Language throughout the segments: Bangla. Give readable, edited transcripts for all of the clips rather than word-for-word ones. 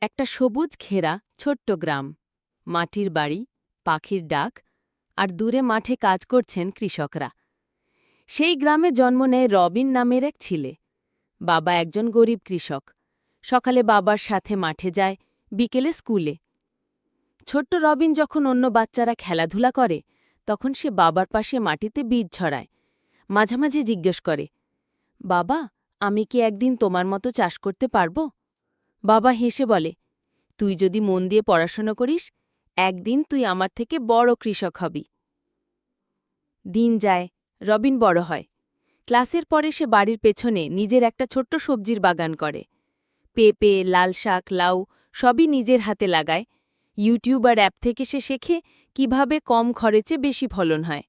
একটা সবুজ ঘেরা ছোট্ট গ্রাম, মাটির বাড়ি, পাখির ডাক, আর দূরে মাঠে কাজ করছেন কৃষকরা। সেই গ্রামে জন্ম নেয় রবিন নামের এক ছেলে। বাবা একজন গরিব কৃষক। সকালে বাবার সাথে মাঠে যায়, বিকেলে স্কুলে। ছোট্ট রবিন যখন অন্য বাচ্চারা খেলাধুলা করে, তখন সে বাবার পাশে মাটিতে বীজ ছড়ায়। মাঝে মাঝে জিজ্ঞেস করে, বাবা, আমি কি একদিন তোমার মতো চাষ করতে পারব? বাবা হেসে বলে, তুই যদি মন দিয়ে পড়াশোনা করিস, একদিন তুই আমার থেকে বড় কৃষক হবি। দিন যায়, রবিন বড় হয়। ক্লাসের পরে সে বাড়ির পেছনে নিজের একটা ছোট্ট সবজির বাগান করে। পেঁপে, লাল শাক, লাউ সবই নিজের হাতে লাগায়। ইউটিউব আর অ্যাপ থেকে সে শেখে কিভাবে কম খরচে বেশি ফলন হয়।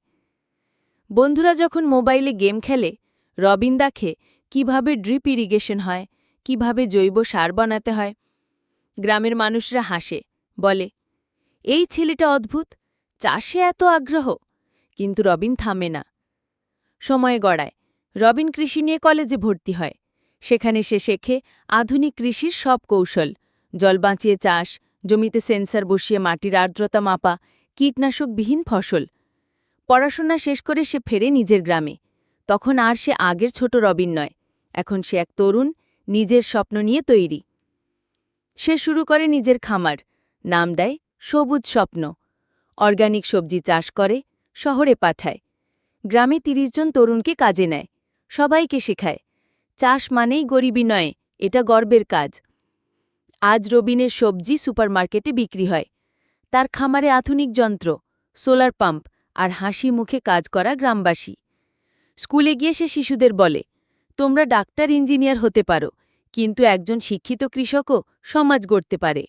বন্ধুরা যখন মোবাইলে গেম খেলে, রবিন দেখে কিভাবে ড্রিপ ইরিগেশন হয়, কিভাবে জৈব সার বানাতে হয়। গ্রামের মানুষরা হাসে, বলে, এই ছেলেটা অদ্ভুত, চাষে এত আগ্রহ। কিন্তু রবিন থামে না। সময় গড়ায়, রবিন কৃষি নিয়ে কলেজে ভর্তি হয়। সেখানে সে শেখে আধুনিক কৃষির সব কৌশল, জল বাঁচিয়ে চাষ, জমিতে সেন্সর বসিয়ে মাটির আর্দ্রতা মাপা, কীটনাশকবিহীন ফসল। পড়াশোনা শেষ করে সে ফেরে নিজের গ্রামে। তখন আর সে আগের ছোট রবিন নয়, এখন সে এক তরুণ, নিজের স্বপ্ন নিয়ে তৈরি। সে শুরু করে নিজের খামার, নাম দেয় সবুজ স্বপ্ন। অর্গানিক সবজি চাষ করে, শহরে পাঠায়। গ্রামে ৩০ জন তরুণকে কাজে নেয়, সবাইকে শেখায়, চাষ মানেই গরিবি নয়, এটা গর্বের কাজ। আজ রবিনের সবজি সুপারমার্কেটে বিক্রি হয়। তার খামারে আধুনিক যন্ত্র, সোলার পাম্প আর হাসি মুখে কাজ করা গ্রামবাসী। স্কুলে গিয়ে সে শিশুদের বলে, তোমরা ডাক্তার, ইঞ্জিনিয়ার হতে পারো, কিন্তু একজন শিক্ষিত কৃষকও সমাজ গড়তে পারে।